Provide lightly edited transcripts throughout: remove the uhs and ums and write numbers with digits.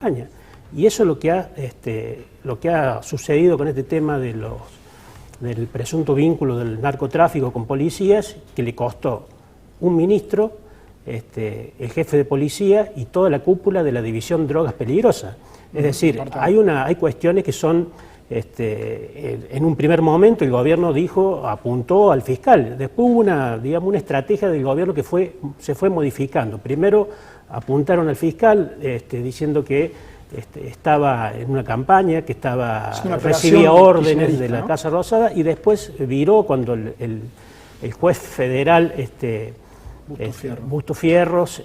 campaña. Y eso es lo que ha sucedido con este tema del presunto vínculo del narcotráfico con policías, que le costó un ministro, el jefe de policía y toda la cúpula de la división drogas peligrosas. Es decir, hay cuestiones que son, en un primer momento el gobierno apuntó al fiscal, después hubo una estrategia del gobierno que se fue modificando. Primero apuntaron al fiscal diciendo que estaba en una campaña, que recibía órdenes de la Casa Rosada, y después viró cuando el juez federal Busto Fierros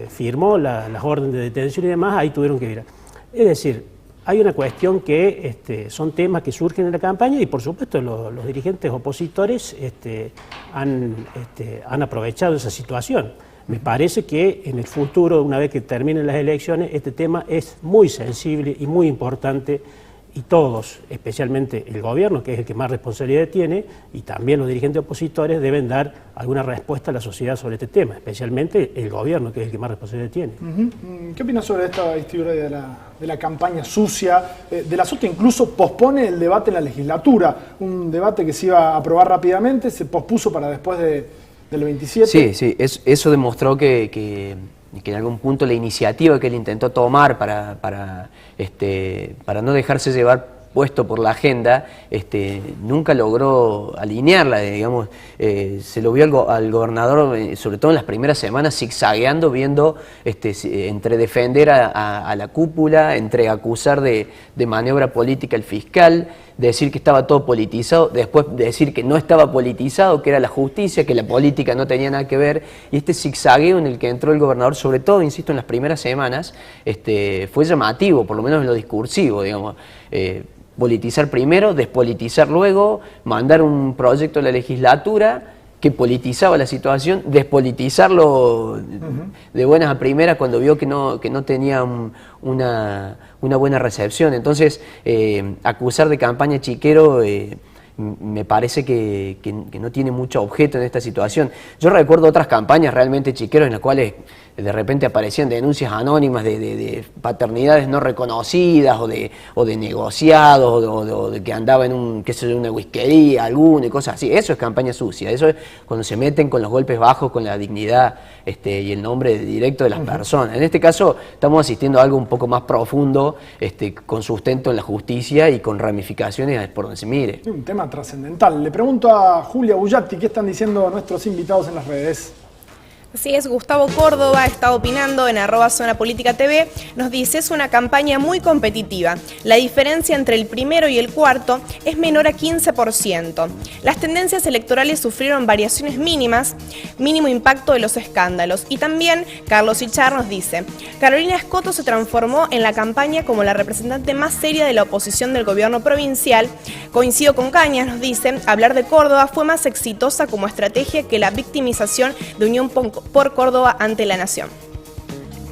firmó las órdenes de detención y demás, ahí tuvieron que virar. Es decir, hay una cuestión que son temas que surgen en la campaña y por supuesto los dirigentes opositores han aprovechado esa situación. Me parece que en el futuro, una vez que terminen las elecciones, este tema es muy sensible y muy importante, y todos, especialmente el gobierno, que es el que más responsabilidad tiene, y también los dirigentes opositores, deben dar alguna respuesta a la sociedad sobre este tema, especialmente el gobierno, que es el que más responsabilidad tiene. ¿Qué opinas sobre esta vestidura de la campaña sucia? De la SUTE incluso pospone el debate en la legislatura, un debate que se iba a aprobar rápidamente, se pospuso para después del 27. Sí, eso demostró que en algún punto la iniciativa que él intentó tomar para no dejarse llevar puesto por la agenda, nunca logró alinearla, digamos. Se lo vio al gobernador, sobre todo en las primeras semanas, zigzagueando, viendo entre defender a la cúpula, entre acusar de maniobra política al fiscal, decir que estaba todo politizado, después decir que no estaba politizado, que era la justicia, que la política no tenía nada que ver, y este zigzagueo en el que entró el gobernador, sobre todo, insisto, en las primeras semanas, fue llamativo, por lo menos en lo discursivo, digamos. Politizar primero, despolitizar luego, mandar un proyecto a la legislatura que politizaba la situación, despolitizarlo de buenas a primeras cuando vio que no tenía una buena recepción. Entonces, acusar de campaña chiquero me parece que no tiene mucho objeto en esta situación. Yo recuerdo otras campañas realmente chiqueros en las cuales de repente aparecían denuncias anónimas de paternidades no reconocidas o de negociados o de que andaba en una whiskería alguno y cosas así. Eso es campaña sucia. Eso es cuando se meten con los golpes bajos, con la dignidad y el nombre directo de las personas. En este caso estamos asistiendo a algo un poco más profundo, con sustento en la justicia y con ramificaciones por donde se mire. Un tema trascendental. Le pregunto a Julia Bullatti, ¿qué están diciendo nuestros invitados en las redes? Así es, Gustavo Córdoba está opinando en @ZonaPolítica.tv, nos dice: es una campaña muy competitiva. La diferencia entre el primero y el cuarto es menor a 15%. Las tendencias electorales sufrieron variaciones mínimas, mínimo impacto de los escándalos. Y también Carlos Ichar nos dice: Carolina Escoto se transformó en la campaña como la representante más seria de la oposición del gobierno provincial. Coincido con Cañas, nos dice: hablar de Córdoba fue más exitosa como estrategia que la victimización de Unión por Córdoba ante la nación.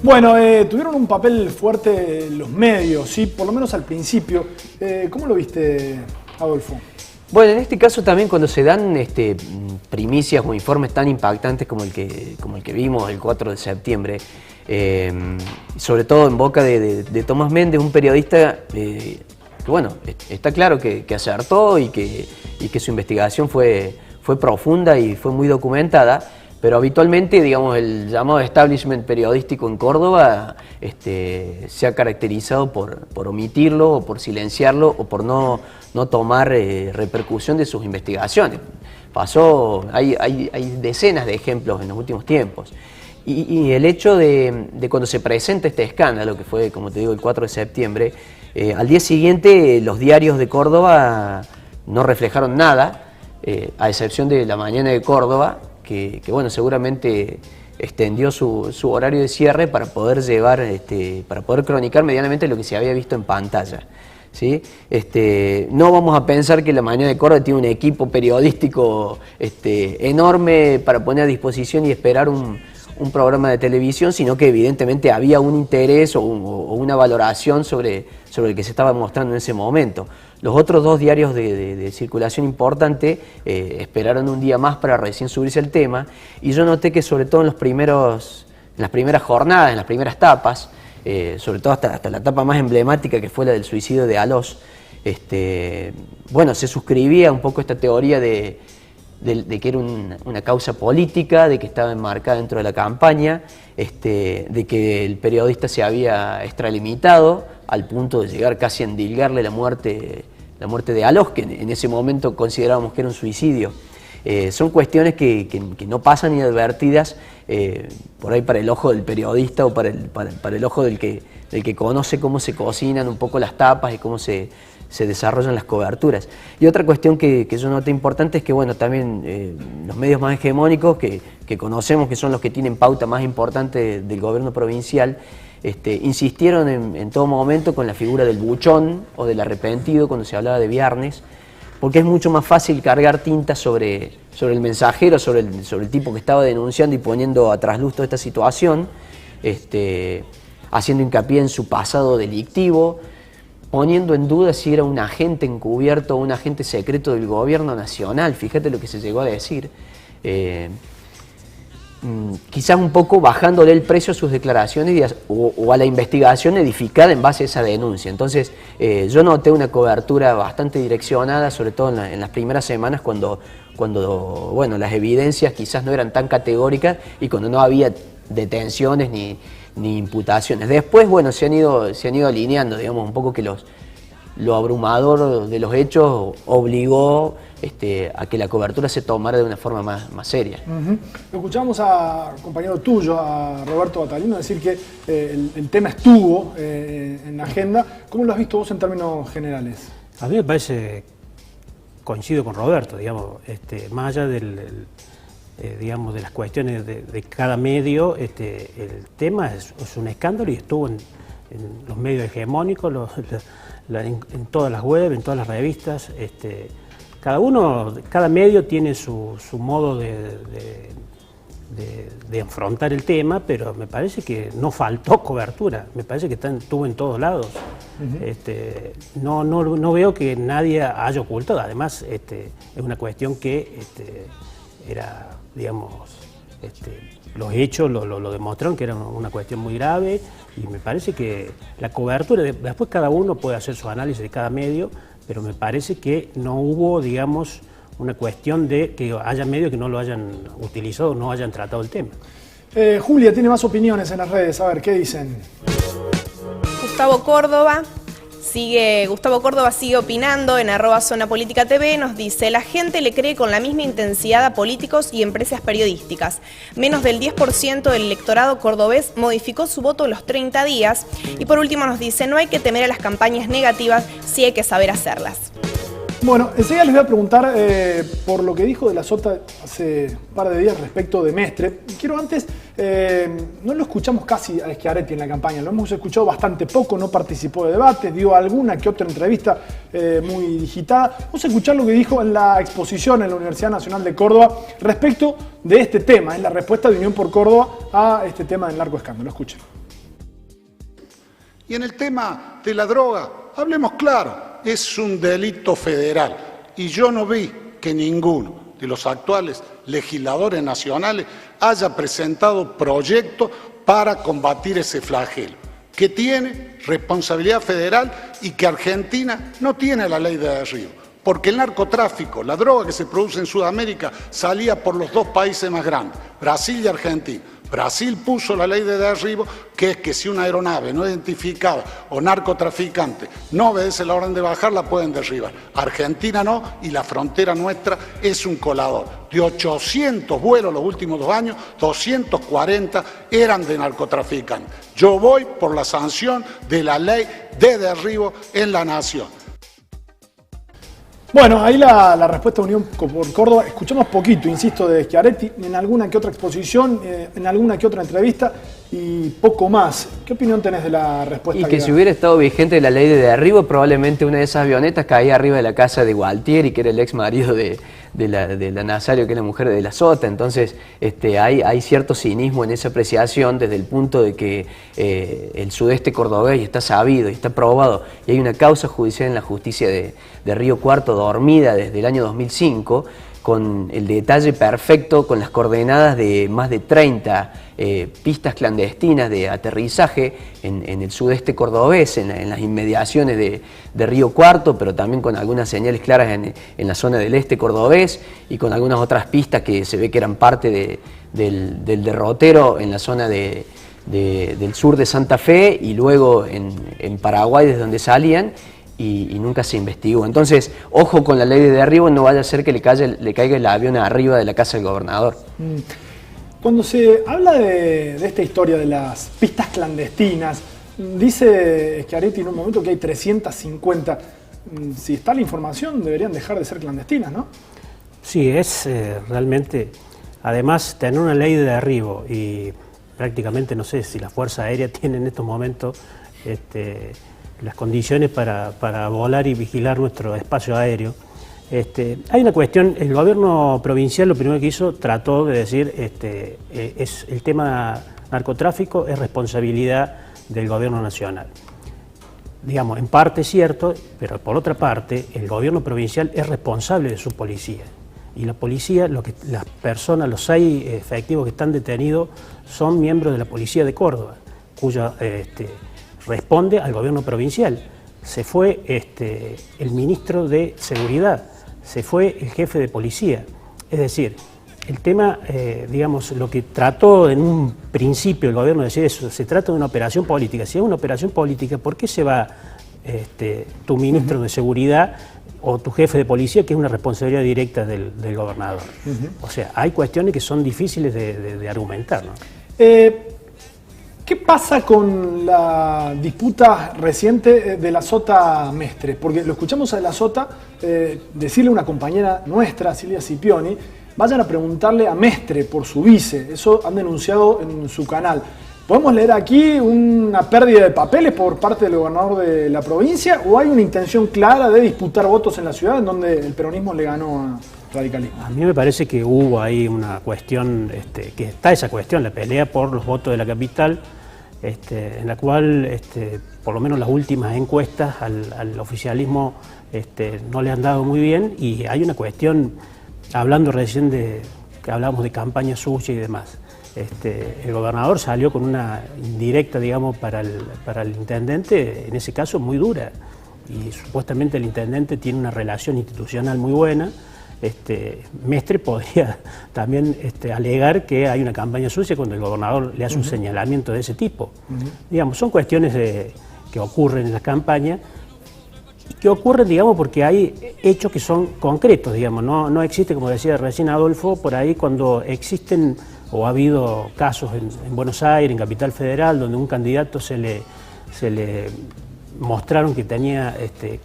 Bueno, tuvieron un papel fuerte los medios, ¿sí? Por lo menos al principio. ¿Cómo lo viste, Adolfo? Bueno, en este caso también cuando se dan primicias o informes tan impactantes como el que vimos el 4 de septiembre, sobre todo en boca de Tomás Méndez, un periodista que bueno, está claro que acertó y que su investigación fue profunda y fue muy documentada. Pero habitualmente, digamos, el llamado establishment periodístico en Córdoba se ha caracterizado por omitirlo o por silenciarlo o por no tomar repercusión de sus investigaciones. Hay decenas de ejemplos en los últimos tiempos. Y el hecho de cuando se presenta este escándalo, que fue, como te digo, el 4 de septiembre, al día siguiente los diarios de Córdoba no reflejaron nada, a excepción de La Mañana de Córdoba, que bueno, seguramente extendió su horario de cierre para poder para poder cronicar medianamente lo que se había visto en pantalla, ¿sí? No vamos a pensar que La Mañana de Córdoba tiene un equipo periodístico enorme para poner a disposición y esperar un programa de televisión, sino que evidentemente había un interés o una valoración sobre el que se estaba mostrando en ese momento. Los otros dos diarios de circulación importante esperaron un día más para recién subirse al tema, y yo noté que sobre todo en las primeras jornadas, en las primeras tapas, sobre todo hasta la etapa más emblemática que fue la del suicidio de Alós, bueno, se suscribía un poco esta teoría de que era una causa política, de que estaba enmarcada dentro de la campaña, de que el periodista se había extralimitado al punto de llegar casi a endilgarle la muerte de Alós, que en ese momento considerábamos que era un suicidio. Son cuestiones que no pasan inadvertidas por ahí para el ojo del periodista o para el ojo del que conoce cómo se cocinan un poco las tapas y cómo se desarrollan las coberturas. Y otra cuestión que yo noté importante es que, bueno, también los medios más hegemónicos que conocemos, que son los que tienen pauta más importante del gobierno provincial, insistieron en todo momento con la figura del buchón o del arrepentido cuando se hablaba de viernes, porque es mucho más fácil cargar tinta sobre el mensajero, sobre el tipo que estaba denunciando y poniendo a trasluz toda esta situación, haciendo hincapié en su pasado delictivo, poniendo en duda si era un agente encubierto o un agente secreto del gobierno nacional. Fíjate lo que se llegó a decir. Quizás un poco bajándole el precio a sus declaraciones o a la investigación edificada en base a esa denuncia. Entonces yo noté una cobertura bastante direccionada, sobre todo en las primeras semanas cuando bueno, las evidencias quizás no eran tan categóricas y cuando no había detenciones ni imputaciones. Después, bueno, se han ido alineando, digamos, un poco que lo abrumador de los hechos obligó a que la cobertura se tomara de una forma más seria. Escuchamos a compañero tuyo, a Roberto Battaglino, decir que el tema estuvo en la agenda. ¿Cómo lo has visto vos en términos generales? A mí me parece, coincido con Roberto, digamos, más allá digamos, de las cuestiones de cada medio, el tema es un escándalo y estuvo en los medios hegemónicos, en todas las webs, en todas las revistas. Cada medio tiene su modo de afrontar el tema, pero me parece que no faltó cobertura, me parece que estuvo en todos lados. No veo que nadie haya ocultado, además es una cuestión que era, digamos, los hechos lo demostraron que era una cuestión muy grave y me parece que la cobertura, después cada uno puede hacer su análisis de cada medio, pero me parece que no hubo, digamos, una cuestión de que haya medios que no lo hayan utilizado, no hayan tratado el tema. Julia tiene más opiniones en las redes, a ver, ¿qué dicen? Gustavo Córdoba sigue opinando en @zonapolítica.tv, nos dice: la gente le cree con la misma intensidad a políticos y empresas periodísticas. Menos del 10% del electorado cordobés modificó su voto en los 30 días. Y por último nos dice: no hay que temer a las campañas negativas, sí hay que saber hacerlas. Bueno, enseguida les voy a preguntar por lo que dijo de la Sota hace un par de días respecto de Mestre. Quiero antes, no lo escuchamos casi a Schiaretti en la campaña, lo hemos escuchado bastante poco, no participó de debates, dio alguna que otra entrevista muy digitada. Vamos a escuchar lo que dijo en la exposición en la Universidad Nacional de Córdoba respecto de este tema, en la respuesta de Unión por Córdoba a este tema del narcoescándalo. Escuchen. Y en el tema de la droga, hablemos claro. Es un delito federal y yo no vi que ninguno de los actuales legisladores nacionales haya presentado proyectos para combatir ese flagelo, que tiene responsabilidad federal y que Argentina no tiene la ley de derribo, porque el narcotráfico, la droga que se produce en Sudamérica salía por los dos países más grandes, Brasil y Argentina. Brasil puso la ley de derribo, que es que si una aeronave no identificada o narcotraficante no obedece la orden de bajar, la pueden derribar. Argentina no, y la frontera nuestra es un colador. De 800 vuelos los últimos 2 años, 240 eran de narcotraficantes. Yo voy por la sanción de la ley de derribo en la nación. Bueno, ahí la respuesta de Unión por Córdoba. Escuchamos poquito, insisto, de Schiaretti en alguna que otra exposición, en alguna que otra entrevista y poco más. ¿Qué opinión tenés de la respuesta? Y que si hubiera estado vigente la ley de derribo, probablemente una de esas avionetas caía arriba de la casa de Gualtieri, que era el ex marido de la Nazario, que es la mujer de la Sota. Entonces hay cierto cinismo en esa apreciación desde el punto de que el sudeste cordobés está sabido y está probado, y hay una causa judicial en la justicia de Río Cuarto dormida desde el año 2005, con el detalle perfecto, con las coordenadas de más de 30 pistas clandestinas de aterrizaje en el sudeste cordobés, en las inmediaciones de Río Cuarto, pero también con algunas señales claras en la zona del este cordobés y con algunas otras pistas que se ve que eran parte del derrotero en la zona del sur de Santa Fe y luego en Paraguay, desde donde salían. Y nunca se investigó. Entonces, ojo con la ley de derribo, no vaya a ser que le caiga el avión arriba de la casa del gobernador. Cuando se habla de esta historia de las pistas clandestinas, dice Schiaretti en un momento que hay 350. Si está la información, deberían dejar de ser clandestinas, ¿no? Sí, es realmente, además, tener una ley de derribo y prácticamente no sé si la Fuerza Aérea tiene en estos momentos las condiciones para volar y vigilar nuestro espacio aéreo. Hay una cuestión, el gobierno provincial lo primero que hizo, trató de decir, es el tema narcotráfico es responsabilidad del gobierno nacional. Digamos, en parte es cierto, pero por otra parte, el gobierno provincial es responsable de su policía. Y la policía, las personas, los 6 efectivos que están detenidos, son miembros de la policía de Córdoba, cuya responde al gobierno provincial. Se fue el ministro de Seguridad, se fue el jefe de policía. Es decir, el tema, digamos, lo que trató en un principio el gobierno de decir eso, se trata de una operación política. Si es una operación política, ¿por qué se va tu ministro de Seguridad o tu jefe de policía, que es una responsabilidad directa del gobernador? O sea, hay cuestiones que son difíciles de argumentar, ¿no? ¿Qué pasa con la disputa reciente de la Sota Mestre? Porque lo escuchamos a la Sota decirle a una compañera nuestra, Silvia Scipioni, vayan a preguntarle a Mestre por su vice. Eso han denunciado en su canal. ¿Podemos leer aquí una pérdida de papeles por parte del gobernador de la provincia o hay una intención clara de disputar votos en la ciudad en donde el peronismo le ganó a radicalismo? A mí me parece que hubo ahí una cuestión, que está esa cuestión, la pelea por los votos de la capital, en la cual por lo menos las últimas encuestas al oficialismo no le han dado muy bien y hay una cuestión, hablando recién que hablábamos de campaña sucia y demás. El gobernador salió con una indirecta, digamos, para el intendente, en ese caso muy dura, y supuestamente el intendente tiene una relación institucional muy buena. Mestre podría también alegar que hay una campaña sucia cuando el gobernador le hace un señalamiento de ese tipo. Digamos, son cuestiones que ocurren en las campañas y que ocurren, digamos, porque hay hechos que son concretos, digamos, no existe, como decía recién Adolfo, por ahí cuando existen o ha habido casos en Buenos Aires, en Capital Federal, donde un candidato se le mostraron que tenía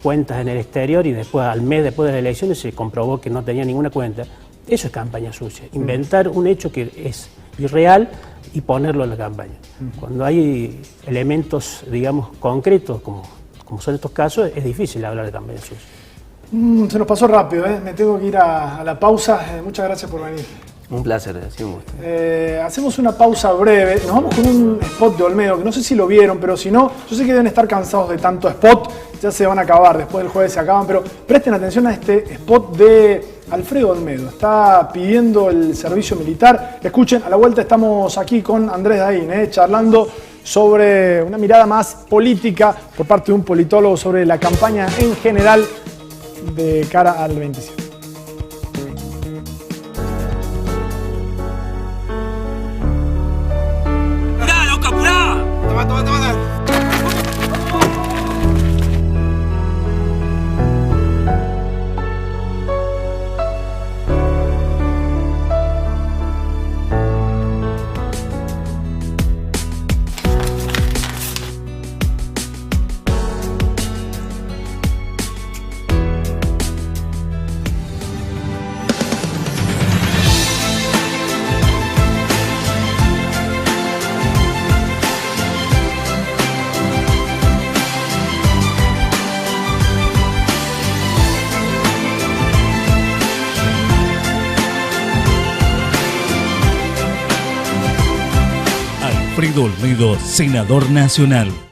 cuentas en el exterior y después, al mes después de las elecciones, se comprobó que no tenía ninguna cuenta. Eso es campaña sucia, inventar un hecho que es irreal y ponerlo en la campaña. Cuando hay elementos, digamos, concretos, como son estos casos, es difícil hablar de campaña sucia. Se nos pasó rápido, me tengo que ir a la pausa. Muchas gracias por venir. Un placer, ha sido un gusto. Hacemos una pausa breve, nos vamos con un spot de Olmedo, que no sé si lo vieron, pero si no, yo sé que deben estar cansados de tanto spot, ya se van a acabar, después del jueves se acaban, pero presten atención a este spot de Alfredo Olmedo, está pidiendo el servicio militar. Escuchen, a la vuelta estamos aquí con Andrés Daín, charlando sobre una mirada más política por parte de un politólogo sobre la campaña en general de cara al 27. Alfredo Olmedo, senador nacional.